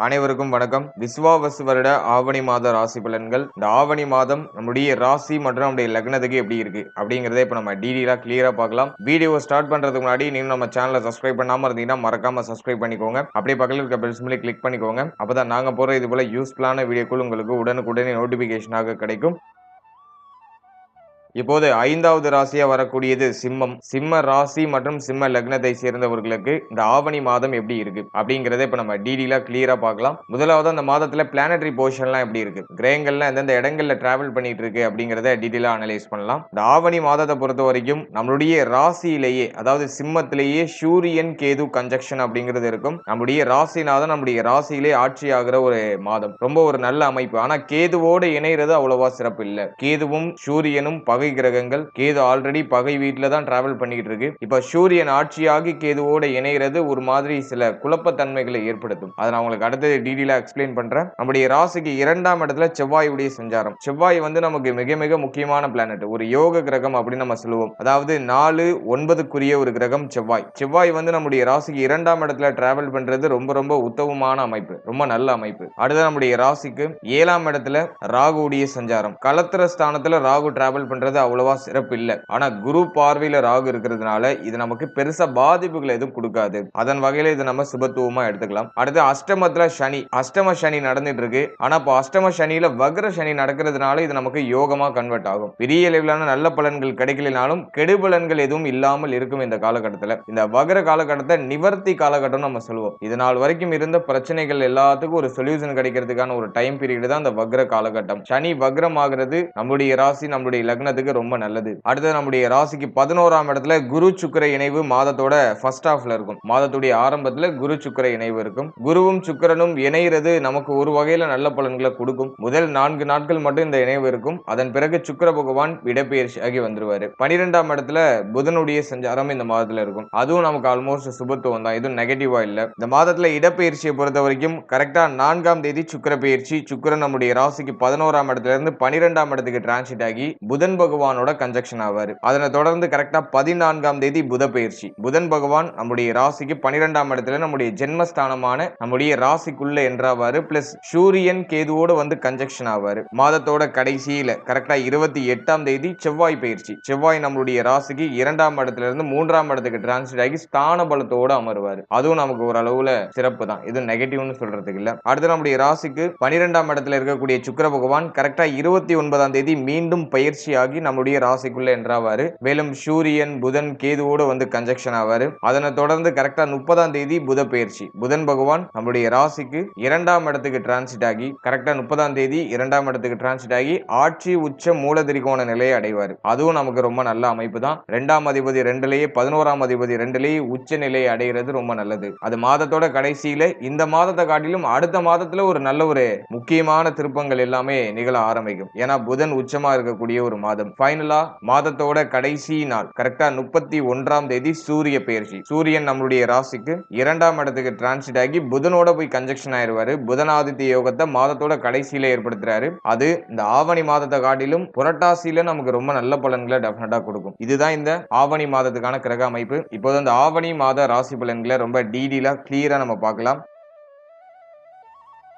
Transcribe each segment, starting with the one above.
அனைவருக்கும் வணக்கம். விஸ்வாவசு வருட ஆவணி மாத ராசி பலன்கள். இந்த ஆவணி மாதம் நம்முடைய ராசி மற்றும் நம்முடைய லக்னத்துக்கு எப்படி இருக்கு அப்படிங்கறத இப்ப நம்ம டீடெயிலா கிளியரா பார்க்கலாம். வீடியோ ஸ்டார்ட் பண்றதுக்கு முன்னாடி நீங்க நம்ம சேனலை சப்ஸ்கிரைப் பண்ணாம இருந்தீங்கன்னா மறக்காம சப்ஸ்கிரைப் பண்ணிக்கோங்க. அப்படியே பக்கத்துல இருக்க பெல் சிம்பலை கிளிக் பண்ணிக்கோங்க. அப்பதான் நாங்க போற இது போல யூஸ்ஃபுல்லான வீடியோக்கள் உங்களுக்கு உடனுக்குடனே நோட்டிபிகேஷனாக கிடைக்கும். இப்போது 5வது ராசியா வரக்கூடியது சிம்மம். சிம்ம ராசி மற்றும் சிம்ம லக்னத்தை சேர்ந்தவர்களுக்கு இந்த ஆவணி மாதம் எப்படி இருக்கு அப்படிங்கறத இப்ப நம்ம டீடெயிலா கிளியரா பார்க்கலாம். முதலாவது அந்த மாதத்துல பிளானட்டரி பொசிஷன்லாம் எப்படி இருக்கு, கிரகங்கள்லாம் எந்தெந்த இடங்கள்ல டிராவல் பண்ணிட்டு இருக்கு அப்படிங்கறத டீடெயிலா அனலைஸ் பண்ணலாம். இந்த ஆவணி மாதத்தை பொறுத்த வரைக்கும் நம்மளுடைய ராசியிலேயே, அதாவது சிம்மத்திலேயே சூரியன் கேது கன்ஜக்ஷன் அப்படிங்கிறது இருக்கும். நம்முடைய ராசிநாதன் நம்முடைய ராசியிலே ஆட்சி ஆகிற ஒரு மாதம். ரொம்ப ஒரு நல்ல அமைப்பு. ஆனா கேதுவோடு இணைகிறது அவ்வளவா சிறப்பு இல்ல. கேதுவும் சூரியனும் பகை கிரகங்கள். கேது ஆல்ரெடி பகை வீட்டுல தான் டிராவல் பண்ணிட்டு இருக்கு. இப்ப சூரியன் ஆட்சியாகி கேதுவோட இணைகிறது ஒரு மாதிரி சில குழப்பத்தன்மைகளை ஏற்படுத்தும். அதை நான் உங்களுக்கு அடுத்து டீடெயிலா எக்ஸ்பிளைன் பண்றேன். நம்முடைய ராசிக்கு 2ஆம் இடத்துல செவ்வாயுடைய சஞ்சாரம். செவ்வாய் வந்து நமக்கு மிக மிக முக்கியமான பிளானட், ஒரு யோக கிரகம் அப்படின்னு நம்ம சொல்லுவோம். அதாவது 4-9க்குரிய ஒரு கிரகம் செவ்வாய். செவ்வாய் வந்து நம்முடைய ராசிக்கு 2ஆம் இடத்துல டிராவல் பண்றது ரொம்ப ரொம்ப உத்தமமான அமைப்பு, ரொம்ப நல்ல அமைப்பு. அடுத்து நம்முடைய ராசிக்கு 7ஆம் இடத்துல ராகுடைய சஞ்சாரம். களத்திர ஸ்தானத்துல ராகு டிராவல் பண்றது அவ்வளவா சிறப்பு இல்ல. ஆனா குரு பார்வையில ராகு இருக்கிறதுனால இது நமக்கு பெருசா பாதிப்புகள் எதுவும் கொடுக்காது. அதன் வகையில இது நம்ம சுபத்துவமா எடுத்துக்கலாம். அடுத்து அஷ்டமத்துல சனி. அஷ்டம சனி நடந்துட்டு இருக்கு. ஆனா இப்போ அஷ்டம சனியில வக்ர சனி நடக்கிறதுனால இது நமக்கு யோகமா கன்வெர்ட் ஆகும். பெரிய அளவிலான நல்ல பலன்கள் கிடைக்கலனாலும் கெடுபலன்கள் எதுவும் இல்லாமல் இருக்கும் இந்த காலகட்டத்துல. இந்த வக்ர காலகட்டத்தை நிவர்த்தி காலகட்டம் நம்ம சொல்லுவோம். இது நாள் வரைக்கும் இருந்த பிரச்சனைகள் எல்லாத்துக்கும் ஒரு சொல்யூஷன் கிடைக்கிறதுக்கான ஒரு டைம் பீரியட் தான் இந்த வக்ர காலகட்டம். சனி வக்ரம் ஆகிறது நம்முடைய ராசி நம்முடைய லக்னத்துக்கு ரொம்ப நல்லது. அடுத்து நம்முடைய ராசிக்கு 11ஆம் இடத்துல குரு சுக்கிர இணைவு மாதத்தோட ஃபர்ஸ்ட் ஹாஃப்ல இருக்கும். மாதத்துடைய ஆரம்பத்துல குரு சுக்கிர இணைவு இருக்கும். குருவும் சுக்கிரனும் இணைகிறது நமக்கு ஒரு வகையில நல்ல பலன்களை கொடுக்கும். முதல் 4 நாட்கள் மட்டும் இந்த இணைவு இருக்கும். அதன் பிறகு சுக்கிர பகவான் இடப்பெயர்ச்சி ஆகி வந்துருவாரு. 12ஆம் இடத்துல புதனுடைய சஞ்சாரம் இந்த மாதத்துல இருக்கும். அதுவும் நமக்கு ஆல்மோஸ்ட் சுபத்துவம் தான், எதுவும் நெகட்டிவா இல்ல. இந்த மாதத்துல இடப்பெயர்ச்சியை பொறுத்த வரைக்கும் கரெக்டா 4ஆம் தேதி சுக்கிர பெயர்ச்சி. சுக்கிரன் நம்முடைய ராசிக்கு 11ஆம் இடத்துல இருந்து 12ஆம் இடத்துக்கு டிரான்சிட் ஆகி புதன் பகவானோட கன்ஜக்ஷன் ஆவாரு. அதனை தொடர்ந்து கரெக்டா 14ஆம் தேதி புத பெயர்ச்சி. புதன் பகவான் நம்முடைய ராசிக்கு 12ஆம் இடத்துல நம்முடைய ஜென்மஸ்தானமான நம்முடைய ராசிக்குள்ள என்றாவாரு. பிளஸ் சூரியன் கேதுவோடு வந்து கன்ஜக்ஷன் ஆவாரு. மாதத்தோட கடைசியில கரெக்டா 28ஆம் தேதி செவ்வாய் பெயர்ச்சி. செவ்வாய் நம்மளுடைய ராசிக்கு 2ஆம் இடத்துல இருந்து 3ஆம் இடத்துக்கு டிரான்ஸ்ஃபர் ஆகி ஸ்தான பலத்தோடு அமருவாரு. அதுவும் நமக்கு ஒரு அளவுல சிறப்பு தான், இது நெகட்டிவ்னு சொல்றதுக்கு இல்ல. அடுத்து நம்முடைய ராசிக்கு 12ஆம் இடத்துல இருக்கக்கூடிய சுக்கிர பகவான் கரெக்டா 29ஆம் தேதி மீண்டும் பயிற்சி ஆகி நம்முடைய ராசிக்குள்ள என்றாவாரு. மேலும் சூரியன் புதன் கேதுவோடு வந்து கன்ஜக்ஷன் ஆவாரு. அதனை தொடர்ந்து கரெக்டா 30ஆம் தேதி புத பெயர்ச்சி. புதன் பகவான் நம்முடைய ராசிக்கு 2ஆம் இடத்துக்கு டிரான்சிட் ஆகி கரெக்டா 30ஆம் தேதி 2ஆம் இடத்துக்கு டிரான்சிட் ஆகி ஆட்சி உச்ச மூல திரிகோண நிலையை அடைவார். அதுவும் நமக்கு ரொம்ப நல்ல அமைப்பு தான். 2ஆம் அதிபதி 2லேயே 11ஆம் அதிபதி 2லேயே உச்ச நிலையை அடைகிறது ரொம்ப நல்லது. அது மாதத்தோட கடைசியில இந்த மாதத்தை காட்டிலும் அடுத்த மாதத்துல ஒரு நல்ல ஒரு முக்கியமான திருப்பங்கள் எல்லாமே நிகழ ஆரம்பிக்கும். ஏன்னா புதன் உச்சமா இருக்கக்கூடிய ஒரு மாதம். ஃபைனலா மாதத்தோட கடைசி நாள் கரெக்டா 31ஆம் தேதி சூரிய பெயர்ச்சி. சூரியன் நம்மளுடைய ராசிக்கு 2ஆம் இடத்துக்கு டிரான்சிட் ஆகி புதனோட போய் கன்ஜக்ஷன் ஆயிருவாரு. புதனாதித்ய யோகத்தை மாதத்தோட கடைசியில ஏற்படுத்துறாரு. அது இந்த ஆவணி மாதத்தை காட்டிலும் புரட்டாசியில நமக்கு ரொம்ப நல்ல பலன்களை டெஃபினட்டா கொடுக்கும். இதுதான் இந்த ஆவணி மாதத்துக்கான கிரக அமைப்பு. இப்போது இந்த ஆவணி மாத ராசி பலன்களை ரொம்ப டீடெயிலா கிளியரா நம்ம பார்க்கலாம்.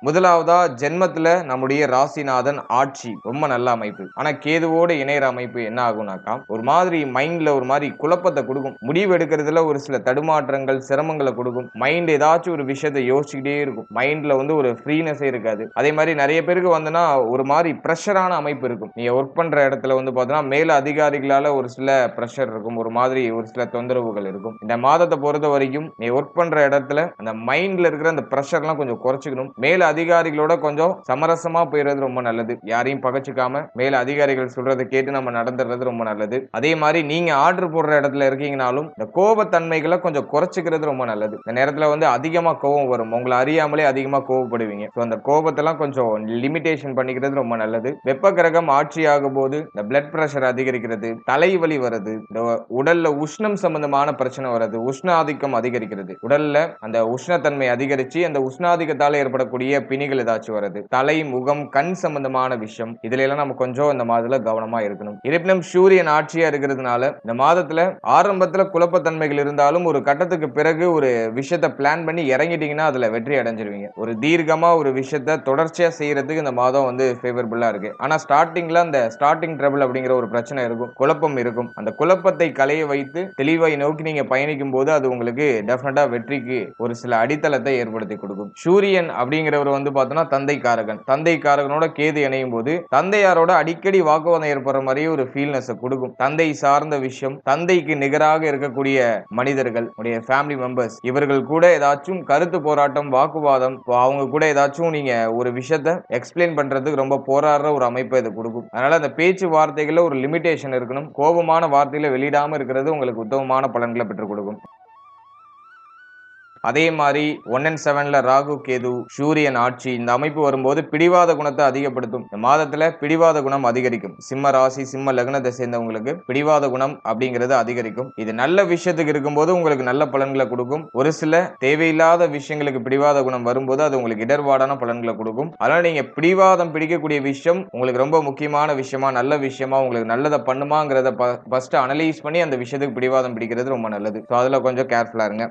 முதலாவதா ஜென்மத்துல நம்முடைய ராசிநாதன் ஆட்சி, ரொம்ப நல்ல அமைப்பு. ஆனா கேதுவோட இணையற அமைப்பு என்ன ஆகும்னாக்கா ஒரு மாதிரி மைண்ட்ல ஒரு மாதிரி குழப்பத்தை கொடுக்கும். முடிவு எடுக்கிறதுல ஒரு சில தடுமாற்றங்கள் சிரமங்களை கொடுக்கும். மைண்ட் ஏதாச்சும் ஒரு விஷயத்தை யோசிச்சுக்கிட்டே இருக்கும். மைண்ட்ல வந்து ஒரு ஃப்ரீனஸே இருக்காது. அதே மாதிரி நிறைய பேருக்கு வந்துன்னா ஒரு மாதிரி பிரஷரான அமைப்பு இருக்கும். நீங்க ஒர்க் பண்ற இடத்துல வந்து பாத்தீங்கன்னா மேல அதிகாரிகளால ஒரு சில பிரஷர் இருக்கும், ஒரு மாதிரி ஒரு சில தொந்தரவுகள் இருக்கும். இந்த மாதத்தை பொறுத்த வரைக்கும் நீ ஒர்க் பண்ற இடத்துல அந்த மைண்ட்ல இருக்கிற அந்த பிரஷர்லாம் கொஞ்சம் குறைச்சிக்கணும். மேல அதிகாரிகளோட கொஞ்சம் சமரசமா போயிடுறது ரொம்ப நல்லது. யாரையும் பகச்சுக்காம மேல அதிகாரிகள் சொல்றதை கேட்டு நம்ம நடந்துறது ரொம்ப நல்லது. அதே மாதிரி நீங்க ஆர்டர் போடுற இடத்துல இருக்கீங்கனாலும் இந்த கோபத்தன்மைகளை கொஞ்சம் குறைச்சிக்கிறது ரொம்ப நல்லது. இந்த நேரத்துல வந்து அதிகமா கோபம் வரும், உங்களை அறியாமலே அதிகமா கோபப்படுவீங்க. அந்த கோபத்தெல்லாம் கொஞ்சம் லிமிடேஷன் பண்ணிக்கிறது ரொம்ப நல்லது. வெப்ப கிரகம் ஆட்சி ஆகும் போது இந்த பிளட் பிரஷர் அதிகரிக்கிறது, தலைவலி வருது, இந்த உடல்ல உஷ்ணம் சம்பந்தமான பிரச்சனை வருது, உஷ்ண ஆதிக்கம் அதிகரிக்கிறது. உடல்ல அந்த உஷ்ணத்தன்மை அதிகரிச்சு அந்த உஷ்ணாதிக்கத்தால ஏற்படக்கூடிய பிணிகள் ஏதாச்சும் வருது, தலை, முகம், கண் சம்பந்தமான விஷயம், இதுல எல்லாம் நம்ம கொஞ்சம் இந்த மாதத்துல கவனமா இருக்கணும். இருப்பினும் சூரியன் ஆட்சியா இருக்கிறதுனால இந்த மாதத்துல ஆரம்பத்துல குழப்பத்தன்மைகள் இருந்தாலும் ஒரு கட்டத்துக்கு பிறகு ஒரு விஷயத்த பிளான் பண்ணி இறங்கிட்டீங்கன்னா அதுல வெற்றி அடைஞ்சிருவீங்க. ஒரு தீர்க்கமா ஒரு விஷயத்த தொடர்ச்சியா செய்யறதுக்கு இந்த மாதம் வந்து ஃபேவரபிளா இருக்கு. ஆனா ஸ்டார்டிங்ல அந்த ஸ்டார்டிங் ட்ரபிள் அப்படிங்கிற ஒரு பிரச்சனை இருக்கும், குழப்பம் இருக்கும். அந்த குழப்பத்தை களைய வைத்து தெளிவை நோக்கி நீங்க பயணிக்கும் போது அது உங்களுக்கு டெஃபினட்டா வெற்றிக்கு ஒரு சில அடித்தளத்தை ஏற்படுத்தி கொடுக்கும். சூரியன் அப்படிங்கிறவர் வந்து பார்த்தோம்னா தந்தை காரகன். தந்தை காரகனோட கேது இணையும் போது தந்தையாரோட அடிக்கடி வாக்குவாதம் ஏற்படுற மாதிரியே ஒரு ஃபீல்னஸ் கொடுக்கும். தந்தை சார்ந்த விஷயம், தந்தைக்கு நிகராக இருக்கக்கூடிய மனிதர்கள், உடைய ஃபேமிலி மெம்பர்ஸ், இவர்கள் கூட ஏதாச்சும் கருத்து போராட்டம், வாக்குவாதம், அவங்க கூட ஏதாச்சும் நீங்க ஒரு விஷயத்த எக்ஸ்பிளைன் பண்றதுக்கு ரொம்ப போராடுற ஒரு அமைப்பை இது கொடுக்கும். அதனால அந்த பேச்சு வார்த்தைகள்ல ஒரு லிமிடேஷன் இருக்கணும். கோபமான வார்த்தையில வெளியிடாம இருக்கிறது உங்களுக்கு உத்தமமான பலன்களை பெற்றுக் கொடுக்கும். அதே மாதிரி 1 and 7ல ராகு கேது சூரியன் ஆட்சி இந்த அமைப்பு வரும்போது பிடிவாத குணத்தை அதிகப்படுத்தும். இந்த மாதத்துல பிடிவாத குணம் அதிகரிக்கும். சிம்ம ராசி சிம்ம லக்னத்தை சேர்ந்தவங்களுக்கு பிடிவாத குணம் அப்படிங்கிறது அதிகரிக்கும். இது நல்ல விஷயத்துக்கு இருக்கும்போது உங்களுக்கு நல்ல பலன்களை கொடுக்கும். ஒரு சில தேவையில்லாத விஷயங்களுக்கு பிடிவாத குணம் வரும்போது அது உங்களுக்கு இடர்பாடான பலன்களை கொடுக்கும். அதனால நீங்க பிடிவாதம் பிடிக்கக்கூடிய விஷயம் உங்களுக்கு ரொம்ப முக்கியமான விஷயமா, நல்ல விஷயமா, உங்களுக்கு நல்லதை பண்ணுமாங்கிறத ஃபர்ஸ்ட் அனலைஸ் பண்ணி அந்த விஷயத்துக்கு பிடிவாதம் பிடிக்கிறது ரொம்ப நல்லது. அதுல கொஞ்சம் கேர்ஃபுல்லா இருங்க.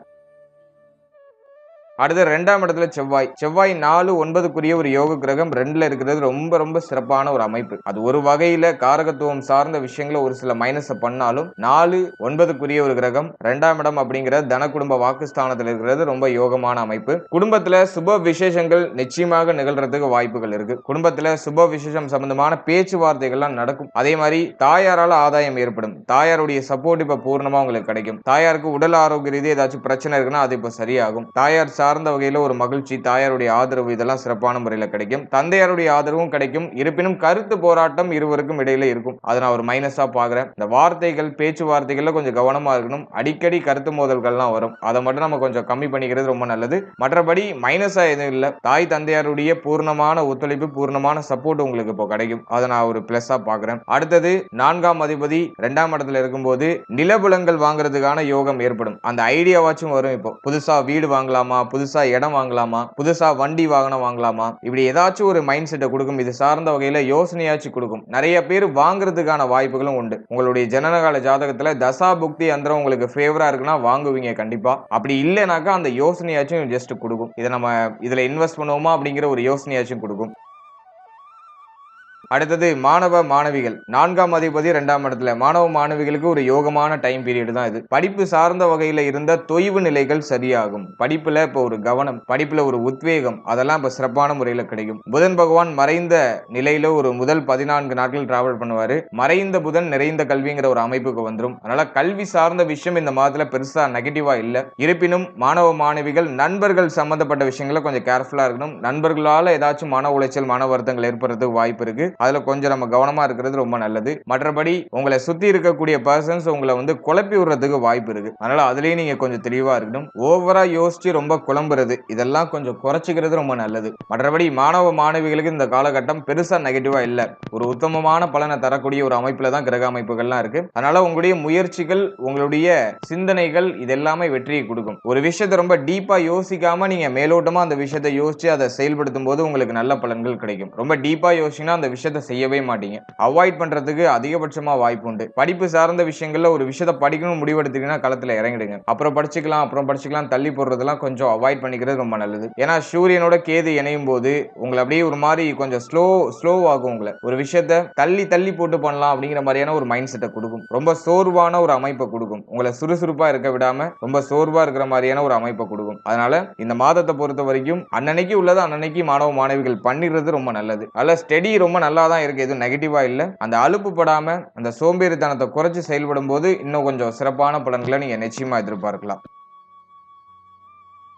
அடுத்து 2ஆம் இடத்துல செவ்வாய். செவ்வாய் 4, 9க்குரிய ஒரு யோக கிரகம் 2ல இருக்கிறது ரொம்ப ரொம்ப சிறப்பான ஒரு அமைப்பு. அது ஒரு வகையில காரகத்துவம் சார்ந்த விஷயங்களை ஒரு சில மைனஸை பண்ணாலும் 4, 9க்குரிய ஒரு கிரகம் 2ஆம் இடம் அப்படிங்கிற தன குடும்ப வாக்குஸ்தானத்தில் இருக்கிறது ரொம்ப யோகமான அமைப்பு. குடும்பத்துல சுப விசேஷங்கள் நிச்சயமாக நிகழ்றதுக்கு வாய்ப்புகள் இருக்கு. குடும்பத்துல சுப விசேஷம் சம்பந்தமான பேச்சுவார்த்தைகள்லாம் நடக்கும். அதே மாதிரி தாயாரால ஆதாயம் ஏற்படும். தாயாருடைய சப்போர்ட் இப்ப பூர்ணமா உங்களுக்கு கிடைக்கும். தாயாருக்கு உடல் ஆரோக்கிய ரீதியாக ஏதாச்சும் பிரச்சனை இருக்குன்னா அது இப்ப சரியாகும். தாயார் சார்ந்த வகையில ஒரு மகிழ்ச்சி, தாயாருடைய ஆதரவு இதெல்லாம் சிறப்பான முறையில் கிடைக்கும். தந்தையாருடைய ஆதரவும் கிடைக்கும். இருப்பினும் கருத்து போராட்டம் இருவருக்கும் இடையில இருக்கும். அதை நான் ஒரு மைனஸா பாக்குறேன். இந்த வார்த்தைகள் பேச்சுவார்த்தைகள்ல கொஞ்சம் கவனமா இருக்கணும். அடிக்கடி கருத்து மோதல்கள்லாம் வரும். அதை மட்டும் நம்ம கொஞ்சம் கம்மி பண்ணிக்கிறது ரொம்ப நல்லது. மற்றபடி மைனஸா எதுவும் இல்லை. தாய் தந்தையாருடைய பூர்ணமான ஒத்துழைப்பு, பூர்ணமான சப்போர்ட் உங்களுக்கு இப்போ கிடைக்கும். அதை நான் ஒரு பிளஸ்ஸா பாக்குறேன். அடுத்தது 4ஆம் அதிபதி 2ஆம் இடத்துல இருக்கும்போது நிலபுலங்கள் வாங்குறதுக்கான யோகம் ஏற்படும். அந்த ஐடியாவாச்சும் வரும். இப்போ புதுசா வீடு வாங்கலாமா, புதுசா இடம் வாங்கலாமா, புதுசா வண்டி வாகனம் வாங்கலாமா, இப்படி ஏதாச்சும் ஒரு மைண்ட் செட்டை கொடுக்கும். இது சார்ந்த வகையில யோசனையாச்சும் கொடுக்கும். நிறைய பேர் வாங்குறதுக்கான வாய்ப்புகளும் உண்டு. உங்களுடைய ஜனனகால ஜாதகத்துல தசா புக்தி அந்தரம் உங்களுக்கு ஃபேவரா இருக்குன்னா வாங்குவீங்க கண்டிப்பா. அப்படி இல்லைனாக்கா அந்த யோசனையாச்சும் ஜஸ்ட் கொடுக்கும். இதை நம்ம இதுல இன்வெஸ்ட் பண்ணுவோமா அப்படிங்கிற ஒரு யோசனையாச்சும் கொடுக்கும். அடுத்தது மாணவ மாணவிகள் 4ஆம் அதிபதி 2ஆம் இடத்துல. மாணவ மாணவிகளுக்கு ஒரு யோகமான டைம் பீரியட் தான் இது. படிப்பு சார்ந்த வகையில இருந்த தொய்வு நிலைகள் சரியாகும். படிப்புல இப்போ ஒரு கவனம், படிப்புல ஒரு உத்வேகம், அதெல்லாம் இப்ப சிறப்பான முறையில கிடைக்கும். புதன் பகவான் மறைந்த நிலையில ஒரு முதல் 14 நாட்கள் டிராவல் பண்ணுவாரு. மறைந்த புதன் நிறைந்த கல்விங்கிற ஒரு அமைப்புக்கு வந்துடும். அதனால கல்வி சார்ந்த விஷயம் இந்த மாதத்துல பெருசா நெகட்டிவா இல்ல. இருப்பினும் மாணவ மாணவிகள் நண்பர்கள் சம்பந்தப்பட்ட விஷயங்களை கொஞ்சம் கேர்ஃபுல்லா இருக்கணும். நண்பர்களால ஏதாச்சும் மன உளைச்சல், மன வருத்தங்கள் ஏற்படுறதுக்கு வாய்ப்பு இருக்கு. அதுல கொஞ்சம் நம்ம கவனமா இருக்கிறது ரொம்ப நல்லது. மற்றபடி உங்களை சுத்தி இருக்கக்கூடிய பர்சன்ஸ் உங்களை வந்து குழப்பி விடுறதுக்கு வாய்ப்பு இருக்கு. அதனால அதுலயே நீங்க கொஞ்சம் தெளிவா இருக்கணும். ஓவரா யோசிச்சு ரொம்ப குழம்புறது இதெல்லாம் கொஞ்சம் குறைச்சிக்கிறது ரொம்ப நல்லது. மற்றபடி மாணவ மாணவிகளுக்கு இந்த காலகட்டம் பெருசா நெகட்டிவா இல்ல. ஒரு உத்தமமான பலனை தரக்கூடிய ஒரு அமைப்புல தான் கிரக அமைப்புகள்லாம் இருக்கு. அதனால உங்களுடைய முயற்சிகள், உங்களுடைய சிந்தனைகள் இதெல்லாமே வெற்றியை கொடுக்கும். ஒரு விஷயத்தை ரொம்ப டீப்பா யோசிக்காம நீங்க மேலோட்டமா அந்த விஷயத்தை யோசிச்சு அதை செயல்படுத்தும் போது உங்களுக்கு நல்ல பலன்கள் கிடைக்கும். ரொம்ப டீப்பா யோசிச்சீங்கன்னா அந்த விஷயத்தை செய்யவே மாட்டீங்க. அவாய்ட் பண்றதுக்கு அதிகபட்சமா வாய்ப்பு உண்டு. படிப்பு சார்ந்த விஷயங்கள்ல ஒரு விஷயத்தை படிக்கணும் முடிவெடுத்தீங்கன்னா களத்துல இறங்கிடுங்க. அப்புறம் படிச்சுக்கலாம் தள்ளி போடுறதெல்லாம் கொஞ்சம் அவாய்ட் பண்ணிக்கிறது ரொம்ப நல்லது. ஏன்னா சூரியனோட கேது இணையும் போது உங்களை அப்படியே ஒரு மாதிரி கொஞ்சம் ஸ்லோ ஆகும். உங்களை ஒரு விஷயத்தை தள்ளி போட்டு பண்ணலாம் அப்படிங்கிற மாதிரியான ஒரு மைண்ட் செட்டை கொடுக்கும். ரொம்ப சோர்வான ஒரு அமைப்பை கொடுக்கும். உங்களை சுறுசுறுப்பா இருக்க விடாம ரொம்ப சோர்வா இருக்கிற மாதிரியான ஒரு அமைப்பை கொடுக்கும். அதனால இந்த மாதத்தை பொறுத்த வரைக்கும் அன்னன்னைக்கு உள்ளது அன்னன்னைக்கு மாணவ மாணவிகள் பண்ணிடுறது ரொம்ப நல்லது. அதனால ஸ்டடி ரொம்ப நல்லா தான் இருக்கு. எதுவும் நெகட்டிவா இல்ல. அந்த அலுப்பு படாம அந்த சோம்பேறித்தனத்தை குறைச்சு செயல்படும் போது இன்னும் கொஞ்சம் சிறப்பான பலன்களை நீங்க நிச்சயமா எதிர்பார்க்கலாம்.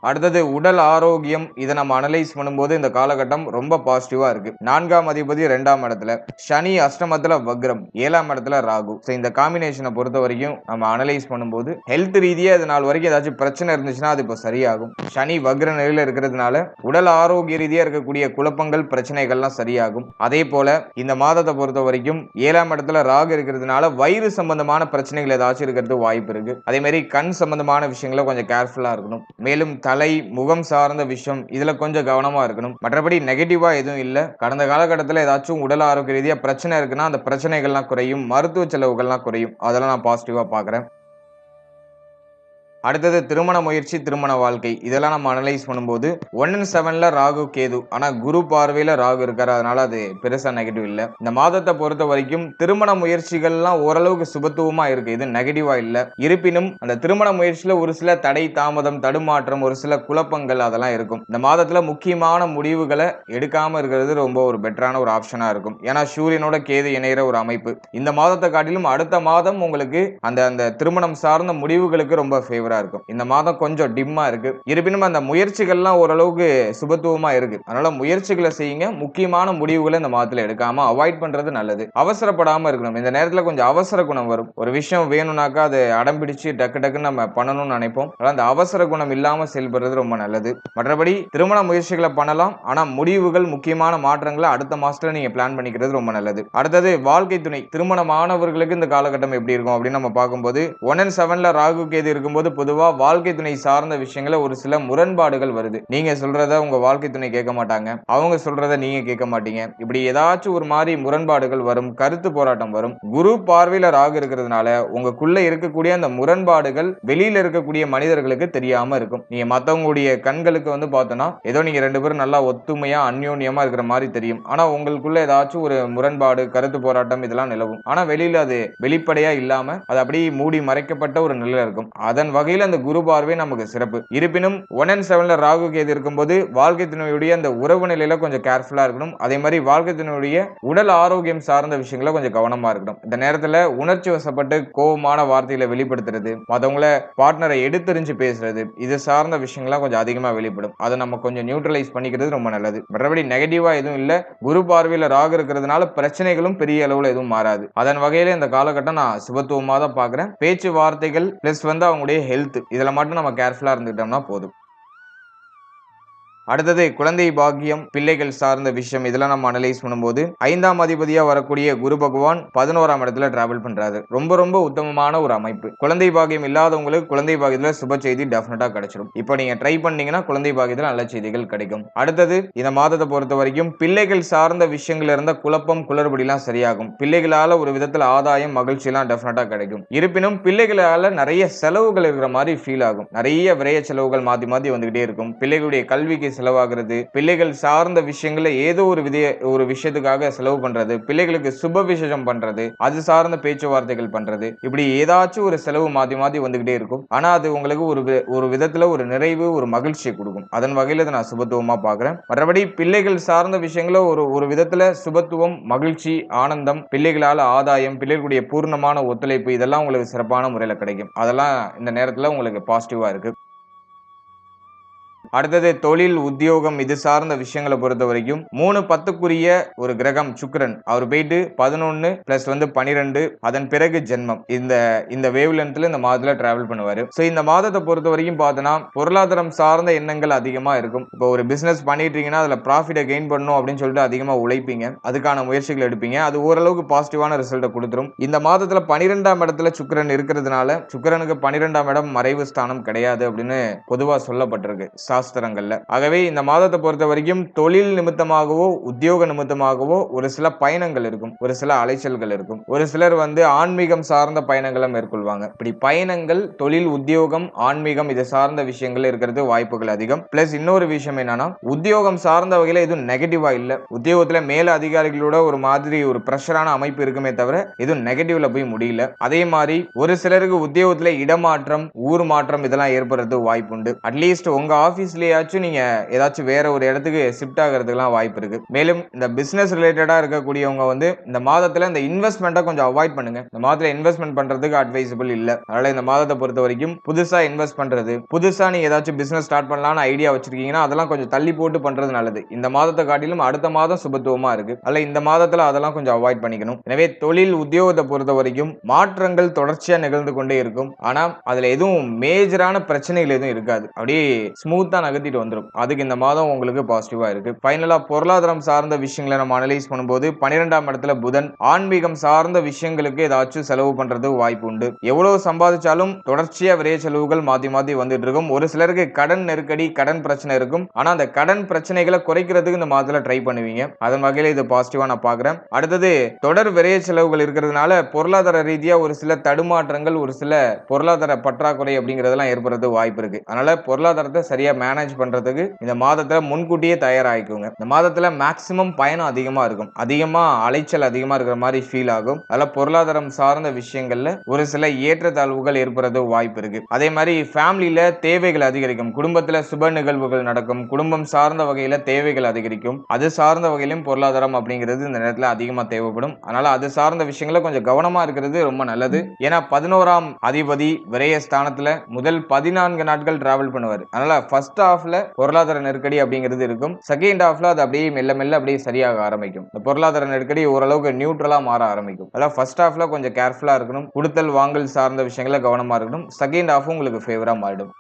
அடுத்தது உடல் ஆரோக்கியம். இதை நம்ம அனலைஸ் பண்ணும்போது இந்த காலகட்டம் ரொம்ப பாசிட்டிவா இருக்கு. 4ஆம் அதிபதி 2ஆம் இடத்துல, சனி அஷ்டமத்துல வக்ரம், 7ஆம் இடத்துல ராகு. இந்த காம்பினேஷனை பொறுத்த வரைக்கும் நம்ம அனலைஸ் பண்ணும்போது ஹெல்த் ரீதியா இது நாள் வரைக்கும் ஏதாச்சும் பிரச்சனை இருந்துச்சுன்னா அது இப்ப சரியாகும். சனி வக்ர நிலையில இருக்கிறதுனால உடல் ஆரோக்கிய ரீதியா இருக்கக்கூடிய குழப்பங்கள், பிரச்சனைகள்லாம் சரியாகும். அதே போல இந்த மாதத்தை பொறுத்த வரைக்கும் 7ஆம் இடத்துல ராகு இருக்கிறதுனால வயிறு சம்பந்தமான பிரச்சனைகள் ஏதாச்சும் இருக்கிறது வாய்ப்பு இருக்கு. அதே மாதிரி கண் சம்பந்தமான விஷயங்களை கொஞ்சம் கேர்ஃபுல்லா இருக்கணும். மேலும் தலை, முகம் சார்ந்த விஷயம் இதுல கொஞ்சம் கவனமா இருக்கணும். மற்றபடி நெகட்டிவா எதுவும் இல்ல. கடந்த காலகட்டத்துல ஏதாச்சும் உடல் ஆரோக்கிய ரீதியா பிரச்சனை இருக்குன்னா, அந்த பிரச்சனைகள்லாம் குறையும். மருத்துவ செலவுகள்லாம் குறையும். அதெல்லாம் நான் பாசிட்டிவா பார்க்குறேன். அடுத்தது திருமண முயற்சி, திருமண வாழ்க்கை. இதெல்லாம் நம்ம அனலைஸ் பண்ணும்போது 1 and 7ல ராகு, கேது. ஆனா குரு பார்வையில ராகு இருக்காரு. அதனால அது பெருசா நெகட்டிவ் இல்ல. இந்த மாதத்த பொறுத்தவரைக்கும் திருமண முயற்சிகள்லாம் ஓரளவுக்கு சுபத்துவமா இருக்கு. இது நெகட்டிவா இல்ல. இருப்பினும் அந்த திருமண முயற்சியில ஒரு சில தடை, தாமதம், தடுமாற்றம், ஒரு சில குழப்பங்கள் அதெல்லாம் இருக்கும். இந்த மாதத்துல முக்கியமான முடிவுகள எடுக்காம இருக்கிறது ரொம்ப ஒரு பெட்டரான ஒரு ஆப்ஷனா இருக்கும். ஏன்னா சூரியனோட கேது இணையிற ஒரு அமைப்பு. இந்த மாதத்த காட்டிலும் அடுத்த மாதம் உங்களுக்கு அந்த அந்த திருமணம் சார்ந்த முடிவுகளுக்கு ரொம்ப ஃபேவரா இருக்கும். இந்த மாதம் கொஞ்சம் டிம்மா இருக்கு. இருப்பினும் அந்த முயற்சிகள்லாம் ஓரளவுக்கு சுபத்துவமா இருக்கு. அதனால முயற்சிகளை செய்யுங்க. முக்கியமான முடிவுகளை இந்த மாதத்துல எடுக்காம அவாய்ட் பண்றது நல்லது. அவசரப்படாம இருக்கணும். இந்த நேரத்துல கொஞ்சம் அவசர குணம் வரும். ஒரு விஷயம் வேணும்னாக்கா அது அடம் பிடிச்சு டக்கு டக்குன்னு நம்ம பண்ணணும்னு நினைப்போம். அதனால அந்த அவசர குணம் இல்லாம செயல்படுறது ரொம்ப நல்லது. மற்றபடி திருமண முயற்சிகளை பண்ணலாம். ஆனா முடிவுகள், முக்கியமான மாற்றங்களை அடுத்த மாசத்துல நீங்க பிளான் பண்ணிக்கிறது ரொம்ப நல்லது. அடுத்தது வாழ்க்கை துணை. திருமணமானவர்களுக்கு இந்த காலகட்டம் எப்படி இருக்கும் அப்படின்னு நம்ம பார்க்கும்போது 1 and 7ல ராகு, கேது இருக்கும்போது பொதுவா வாழ்க்கை துணை சார்ந்த விஷயங்கள ஒரு சில முரண்பாடுகள் வருது. நீங்க சொல்றத உங்க வாழ்க்கை துணை கேட்க மாட்டாங்க. அவங்க சொல்றத நீங்க கேட்க மாட்டீங்க. இப்படி ஏதாச்சும் ஒரு மாதிரி முரண்பாடுகள் வரும். கருத்து போராட்டம் வரும். குரு பார்வையில ராகு இருக்கிறதுனால உங்களுக்குள்ள இருக்கக்கூடிய அந்த முரண்பாடுகள் வெளியில இருக்கக்கூடிய மனிதர்களுக்கு தெரியாம இருக்கும். நீங்க மத்தவங்களுடைய கண்களுக்கு வந்து பார்த்தோம்னா ஏதோ நீங்க 2 பேரும் நல்லா ஒத்துமையா அந்யோன்யமா இருக்கிற மாதிரி தெரியும். ஆனா உங்களுக்குள்ள ஏதாச்சும் ஒரு முரண்பாடு, கருத்து போராட்டம் இதெல்லாம் நிலவும். ஆனா வெளியில அது வெளிப்படையா இல்லாம அது அப்படியே மூடி மறைக்கப்பட்ட ஒரு நிலையில இருக்கும். அதன் வகையில் அந்த குரு பார்வை நமக்கு சிறப்பு. இருப்பினும் 1 and 7ல ராகு, கேது இருக்கும்போது வாழ்க்கை துணையுடைய அந்த உறவு நிலையில கொஞ்சம் கேர்ஃபுல்லா இருக்கணும். அதே மாதிரி வாழ்க்கை துணையுடைய உடல் ஆரோக்கியம் சார்ந்த விஷயங்கள கொஞ்சம் கவனமா இருக்கணும். இந்த நேரத்துல உணர்ச்சி வசப்பட்டு கோபமான வார்த்தைகளை வெளிப்படுத்துறது, மத்தவங்கள பார்ட்னரை எடுத்தெறிஞ்சு பேசுறது, இது சார்ந்த விஷயங்கள்லாம் கொஞ்சம் அதிகமா வெளிப்படும். அதை நம்ம கொஞ்சம் நியூட்ரலைஸ் பண்ணிக்கிறது ரொம்ப நல்லது. மற்றபடி நெகட்டிவா எதுவும் இல்ல. குரு பார்வையில ராகு இருக்கிறதுனால பிரச்சனைகளும் பெரிய அளவுல எதுவும் மாறாது. அதன் வகையில இந்த காலகட்டம் நான் சுபத்துவமா தான் பார்க்கிறேன். பேச்சு வார்த்தைகள் பிளஸ் வந்து அவங்களுடைய ஹெல்த் இதுல மட்டும் நம்ம கேர்ஃபுல்லா இருந்துட்டோம்னா போதும். அடுத்தது குழந்தை பாக்கியம், பிள்ளைகள் சார்ந்த விஷயம் இதெல்லாம் நம்ம அனலைஸ் பண்ணும்போது 5ஆம் அதிபதியா வரக்கூடிய குரு பகவான் 11ஆம் இடத்துல டிராவல் பண்றாரு. ரொம்ப ரொம்ப உத்தமமான ஒரு அமைப்பு. குழந்தை பாக்கியம் இல்லாதவங்களுக்கு குழந்தை பாக்கியத்துல சுப செய்தி டெஃபினட்டா கிடைச்சிடும். இப்போ நீங்க ட்ரை பண்ணீங்கன்னா குழந்தை பாக்கியத்துல நல்ல செய்திகள் கிடைக்கும். அடுத்தது இந்த மாதத்தை பொறுத்த வரைக்கும் பிள்ளைகள் சார்ந்த விஷயங்கள்ல இருந்த குழப்பம், குளறுபடி எல்லாம் சரியாகும். பிள்ளைகளால ஒரு விதத்துல ஆதாயம், மகிழ்ச்சி எல்லாம் டெஃபினட்டா கிடைக்கும். இருப்பினும் பிள்ளைகளால நிறைய செலவுகள் இருக்கிற மாதிரி ஃபீல் ஆகும். நிறைய விரைய செலவுகள் மாத்தி மாத்தி வந்துகிட்டே இருக்கும். பிள்ளைகளுடைய கல்விக்கு செலவாகிறது, பிள்ளைகள் சார்ந்த விஷயங்களை ஏதோ ஒரு விஷயத்துக்காக செலவு பண்றது, பிள்ளைகளுக்கு சுப விசேஷம் பண்றது, அது சார்ந்த பேச்சுவார்த்தைகள் பண்றது, இப்படி ஏதாச்சும் ஒரு செலவு மாத்தி மாத்தி வந்துகிட்டே இருக்கும். ஆனா அது உங்களுக்கு ஒரு விதத்துல ஒரு நிறைவு, ஒரு மகிழ்ச்சியை கொடுக்கும். அதன் வகையில நான் சுபத்துவமா பாக்குறேன். மற்றபடி பிள்ளைகள் சார்ந்த விஷயங்கள ஒரு விதத்துல சுபத்துவம், மகிழ்ச்சி, ஆனந்தம், பிள்ளைகளால ஆதாயம், பிள்ளைகளுடைய பூர்ணமான ஒத்துழைப்பு இதெல்லாம் உங்களுக்கு சிறப்பான முறையில கிடைக்கும். அதெல்லாம் இந்த நேரத்துல உங்களுக்கு பாசிட்டிவா இருக்கு. அடுத்தது தொழில், உத்தியோகம் இது சார்ந்த விஷயங்களை பொறுத்த வரைக்கும் 3-10க்குரிய ஒரு கிரகம் சுக்கிரன் அவர் போயிட்டு 11 பிளஸ் வந்து 12 அதன் பிறகு ஜென்மம் இந்த வேவ் லென்த்ல இந்த மாதத்துல டிராவல் பண்ணுவாரு. சோ இந்த மாதத்தை பொறுத்த வரைக்கும் பார்த்தோம்னா பொருளாதாரம் சார்ந்த எண்ணங்கள் அதிகமா இருக்கும். இப்போ ஒரு பிசினஸ் பண்ணிட்டு இருக்கீங்கன்னா அதுல ப்ராஃபிட்டை கெயின் பண்ணணும் அப்படின்னு சொல்லிட்டு அதிகமா உழைப்பீங்க, அதுக்கான முயற்சிகள் எடுப்பீங்க. அது ஓரளவுக்கு பாசிட்டிவான ரிசல்ட்டை கொடுத்துரும். இந்த மாதத்துல 12ஆம் இடத்துல சுக்கிரன் இருக்கிறதுனால சுக்கிரனுக்கு 12ஆம் இடம் மறைவு ஸ்தானம் கிடையாது அப்படின்னு பொதுவா சொல்லப்பட்டிருக்கு சாஸ்திரங்கள்ல. ஆகவே இந்த மாதத்தை பொறுத்த வரைக்கும் தொழில் நிமித்தமாகவோ உத்தியோக நிமித்தமாகவோ ஒரு சில பயணங்கள் இருக்கும், ஒரு சில அலைச்சல்கள் இருக்கும். ஒரு சிலர் வந்து ஆன்மீகம் சார்ந்த பயணங்களை மேற்கொள்வாங்க. இப்படி பயணங்கள், தொழில், உத்தியோகம், ஆன்மீகம் இது சார்ந்த விஷயங்கள் இருக்கிறது வாய்ப்புகள் அதிகம். பிளஸ் இன்னொரு விஷயம் என்னன்னா உத்தியோகம் சார்ந்த வகையில எதுவும் நெகட்டிவா இல்ல. உத்தியோகத்துல மேல அதிகாரிகளோட ஒரு மாதிரி ஒரு பிரஷரான அமைப்பு இருக்குமே தவிர எதுவும் நெகட்டிவ்ல போய் முடியல. அதே மாதிரி ஒரு சிலருக்கு உத்தியோகத்துல இடமாற்றம், ஊர் மாற்றம் இதெல்லாம் ஏற்படுறது வாய்ப்புண்டு. அட்லீஸ்ட் உங்க ஆபீஸ்லயாச்சும் நீங்க ஏதாச்சும் வேற ஒரு இடத்துக்கு ஷிஃப்ட் ஆகிறதுக்குலாம் வாய்ப்பு இருக்கு. மேலும் இந்த பிசினஸ் ரிலேட்டடா இருக்கக்கூடியவங்க வந்து இந்த மாதத்துல இந்த இன்வெஸ்ட்மெண்ட்டை கொஞ்சம் அவாய்ட் பண்ணுங்க. இந்த மாதத்துல இன்வெஸ்ட்மெண்ட் பண்றதுக்கு அட்வைசபிள் இல்ல. அதனால இந்த மாதத்தை பொறுத்த வரைக்கும் புதுசா இன்வெஸ்ட் பண்றது, புதுசா நீங்க ஏதாச்சும் பிசினஸ் ஸ்டார்ட் பண்ணலாம்னு ஐடியா வச்சிருக்கீங்கன்னா அதெல்லாம் கொஞ்சம் தள்ளி போட்டு பண்றது நல்லது. இந்த மாதத்தை காட்டிலும் அடுத்த மாதம் சுபத்துவமா இருக்கு. அல்ல இந்த மாதத்துல அதெல்லாம் கொஞ்சம் அவாய்ட் பண்ணிக்கணும். எனவே தொழில், உத்தியோகத்தை பொறுத்த வரைக்கும் மாற்றங்கள் தொடர்ச்சியா நிகழ்ந்து கொண்டே இருக்கும். ஆனா அதுல எதுவும் மேஜரான பிரச்சனைகள் எதுவும் இருக்காது. அப்படியே ஸ்மூத்தா நியூட்ரலா நகர்த்திட்டு வந்துடும். அதுக்கு இந்த மாதம் உங்களுக்கு பாசிட்டிவா இருக்கு. ஃபைனலா பொருளாதாரம் சார்ந்த விஷயங்களை நம்ம அனலைஸ் பண்ணும்போது 12ஆம் இடத்துல புதன், ஆன்மீகம் சார்ந்த விஷயங்களுக்கு ஏதாச்சும் செலவு பண்றது வாய்ப்பு உண்டு. எவ்வளவு சம்பாதிச்சாலும் தொடர்ச்சியா விரைய செலவுகள் மாத்தி மாத்தி வந்துட்டு இருக்கும். ஒரு சிலருக்கு கடன் நெருக்கடி, கடன் பிரச்சனை இருக்கும். ஆனா அந்த கடன் பிரச்சனைகளை குறைக்கிறதுக்கு இந்த மாதத்துல ட்ரை பண்ணுவீங்க. அதன் வகையில இது பாசிட்டிவா நான் பாக்குறேன். அடுத்தது தொடர் விரைய செலவுகள் இருக்கிறதுனால பொருளாதார ரீதியா ஒரு சில தடுமாற்றங்கள், ஒரு சில பொருளாதார பற்றாக்குறை அப்படிங்கறதெல்லாம் ஏற்படுறது வாய்ப்பு இருக்கு. அதனால பொருளாதாரத்தை சரியா மேனேஜ் பண்றதுக்கு இந்த மாதத்துல முன்கூட்டியே தயாராகிக்கோங்க. இந்த மாதத்துல மேக்சிமம் பயணம் அதிகமா இருக்கும். அதிகமா அலைச்சல் அதிகமா இருக்கிற மாதிரி ஃபீல் ஆகும். அதனால பொருளாதாரம் சார்ந்த விஷயங்கள்ல ஒரு சில ஏற்றத்தாழ்வுகள் ஏற்படுறது வாய்ப்பு இருக்கு. அதே மாதிரி ஃபேமிலியில தேவைகள் அதிகரிக்கும். குடும்பத்துல சுப நிகழ்வுகள் நடக்கும். குடும்பம் சார்ந்த வகையில தேவைகள் அதிகரிக்கும். அது சார்ந்த வகையிலும் பொருளாதாரம் அப்படிங்கிறது இந்த நேரத்துல அதிகமா தேவைப்படும். அதனால அது சார்ந்த விஷயங்கள கொஞ்சம் கவனமா இருக்கிறது ரொம்ப நல்லது. ஏன்னா 11ஆம் அதிபதி விரய ஸ்தானத்துல முதல் 14 நாட்கள் டிராவல் பண்ணுவார். அதனால ஃபர்ஸ்ட் ஹாஃப்ல பொருளாதார நெருக்கடி அப்படிங்கிறது இருக்கும். செகண்ட் ஹாஃப்ல அது அப்படியே மெல்ல மெல்ல அப்படியே சரியாக ஆரம்பிக்கும். இந்த பொருளாதார நெருக்கடி ஓரளவுக்கு நியூட்ரலா மாற ஆரம்பிக்கும். அதாவது ஃபர்ஸ்ட் ஹாஃப்ல கொஞ்சம் கேர்ஃபுல்லா இருக்கணும். கொடுத்தல் வாங்கல் சார்ந்த விஷயங்கள கவனமா இருக்கணும். செகண்ட் ஹாஃப் உங்களுக்கு ஃபேவரா மாறிடும்.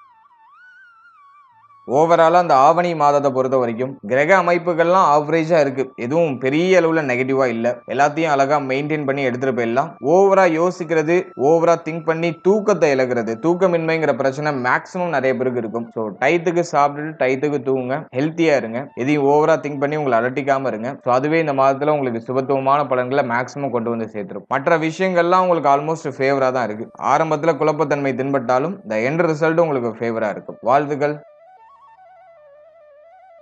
ஓவராலா அந்த ஆவணி மாதத்தை பொறுத்த வரைக்கும் கிரக அமைப்புகள்லாம் ஆவரேஜா இருக்கு. எதுவும் பெரிய அளவுல நெகட்டிவா இல்ல. எல்லாத்தையும் அழகா மெயின்டைன் பண்ணி எடுத்துட்டு போயிடலாம். ஓவரா யோசிக்கிறது, ஓவரா திங்க் பண்ணி தூக்கத்தை இழக்கிறது, தூக்கமின்மைங்கிற பிரச்சனை மேக்ஸிமம் நிறைய பேருக்கு இருக்கும். ஸோ டயத்துக்கு சாப்பிட்டுட்டு டயத்துக்கு தூங்குங்க, ஹெல்த்தியா இருங்க, எதையும் ஓவரா திங்க் பண்ணி உங்களை அலட்டிக்காம இருங்க. ஸோ அதுவே இந்த மாதத்துல உங்களுக்கு சுபத்துவமான பலன்களை மேக்ஸிமம் கொண்டு வந்து சேர்த்துரும். மற்ற விஷயங்கள்லாம் உங்களுக்கு ஆல்மோஸ்ட் ஃபேவரா தான் இருக்கு. ஆரம்பத்துல குழப்பத்தன்மை தென்பட்டாலும் இந்த எண்ட் ரிசல்ட் உங்களுக்கு ஃபேவரா இருக்கும். வாழ்த்துக்கள்.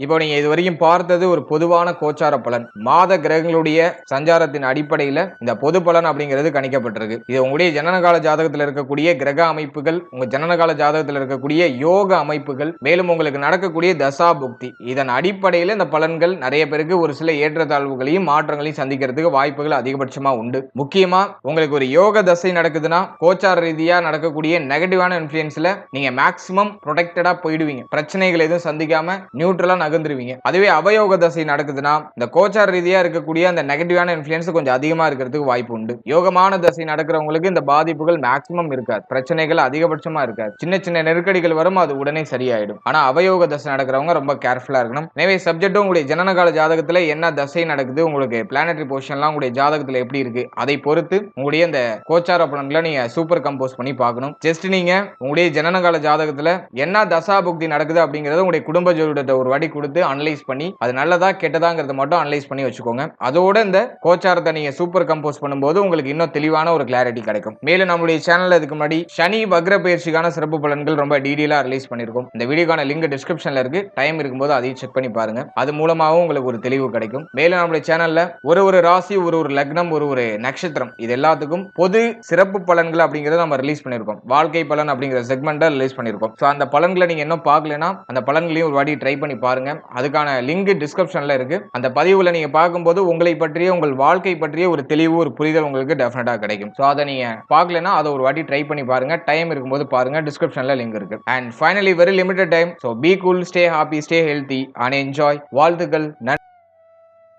இப்போ நீங்க இது வரைக்கும் பார்த்தது ஒரு பொதுவான கோச்சார பலன். மாத கிரகங்களுடைய சஞ்சாரத்தின் அடிப்படையில இந்த பொது பலன் அப்படிங்கிறது கணிக்கப்பட்டிருக்கு. இது உங்களுடைய ஜனனகால ஜாதகத்தில் இருக்கக்கூடிய கிரக அமைப்புகள், உங்க ஜனனகால ஜாதகத்தில் இருக்கக்கூடிய யோக அமைப்புகள், மேலும் உங்களுக்கு நடக்கக்கூடிய தசா புக்தி, இதன் அடிப்படையில் இந்த பலன்கள் நிறைய பேருக்கு ஒரு சில ஏற்றத்தாழ்வுகளையும் மாற்றங்களையும் சந்திக்கிறதுக்கு வாய்ப்புகள் அதிகபட்சமா உண்டு. முக்கியமா உங்களுக்கு ஒரு யோக தசை நடக்குதுன்னா கோச்சார ரீதியா நடக்கக்கூடிய நெகட்டிவான இன்ஃபுளுன்ஸ்ல நீங்க மேக்சிமம் ப்ரொடெக்டடா போயிடுவீங்க. பிரச்சனைகள் எதுவும் சந்திக்காம நியூட்ரலா நகர்ந்துருவீங்க. அதுவே அவயோக தசை நடக்குதுன்னா இந்த கோச்சார ரீதியா இருக்கக்கூடிய அந்த நெகட்டிவான இன்ஃப்ளூயன்ஸ் கொஞ்சம் அதிகமா இருக்கிறதுக்கு வாய்ப்பு உண்டு. யோகமான தசை நடக்கிறவங்களுக்கு இந்த பாதிப்புகள் மேக்ஸிமம் இருக்காது. பிரச்சனைகள் அதிகபட்சமா இருக்காது. சின்ன சின்ன நெருக்கடிகள் வரும், அது உடனே சரியாயிடும். ஆனா அவயோக தசை நடக்கிறவங்க ரொம்ப கேர்ஃபுல்லா இருக்கணும். எனவே சப்ஜெக்ட் உங்களுடைய ஜனனகால ஜாதகத்துல என்ன தசை நடக்குது, உங்களுக்கு பிளானட்டரி பொசிஷன்லாம் உங்களுடைய ஜாதகத்துல எப்படி இருக்கு, அதை பொறுத்து உங்களுடைய இந்த கோச்சார பலன்களை நீங்க சூப்பர் கம்போஸ் பண்ணி பார்க்கணும். ஜஸ்ட் நீங்க உங்களுடைய ஜனனகால ஜாதகத்துல என்ன தசா புக்தி நடக்குது அப்படிங்கறது உங்களுடைய குடும்ப ஜோதிடத்தை ஒரு வாட்டி கொடுத்து அனலைஸ் பண்ணி அது நல்லதா கெட்டதாங்கிறத மட்டும் அனலைஸ் பண்ணி வச்சுக்கோங்க. அதோட இந்த கோச்சாரத்தை நீங்க சூப்பர் கம்போஸ் பண்ணும்போது உங்களுக்கு இன்னும் தெளிவான ஒரு கிளாரிட்டி கிடைக்கும். மேலும் நம்மளுடைய சேனல்ல இதுக்கு முன்னாடி சனி வக்ர பயிற்சிக்கான சிறப்பு பலன்கள் ரொம்ப டீடைலா ரிலீஸ் பண்ணிருக்கோம். இந்த வீடியோக்கான லிங்க் டிஸ்கிரிப்ஷன்ல இருக்கு. டைம் இருக்கும்போது அதையும் செக் பண்ணி பாருங்க. அது மூலமாவும் உங்களுக்கு ஒரு தெளிவு கிடைக்கும். மேலும் நம்மளுடைய சேனல்ல ஒரு ராசி, ஒரு லக்னம், ஒரு நட்சத்திரம், இது எல்லாத்துக்கும் பொது சிறப்பு பலன்கள் அப்படிங்கறத நம்ம ரிலீஸ் பண்ணிருக்கோம். வாழ்க்கை பலன் அப்படிங்கிற செக்மெண்ட்டை ரிலீஸ் பண்ணிருக்கோம். சோ அந்த பலன்களை நீங்க இன்னும் பார்க்கலனா அந்த பலன்களையும் ஒரு வாட்டி ட்ரை பண்ணி பாருங்க. அதுக்கான லிங்க் டிஸ்கிரிப்ஷன்ல இருக்கு. அந்த பதிவுல நீங்க பார்க்கும்போது உங்களை பற்றிய, உங்கள் வாழ்க்கை பற்றிய ஒரு தெளிவு, ஒரு புரிதல் உங்களுக்கு டெஃபினட்டா கிடைக்கும். சோ அதை நீங்க பார்க்கலனா அதை ஒரு வாட்டி ட்ரை பண்ணி பாருங்க. டைம் இருக்கும்போது பாருங்க. டிஸ்கிரிப்ஷன்ல லிங்க் இருக்கு. And finally very limited time. So be cool, stay happy, stay healthy and enjoy. வாழ்த்துக்கள்.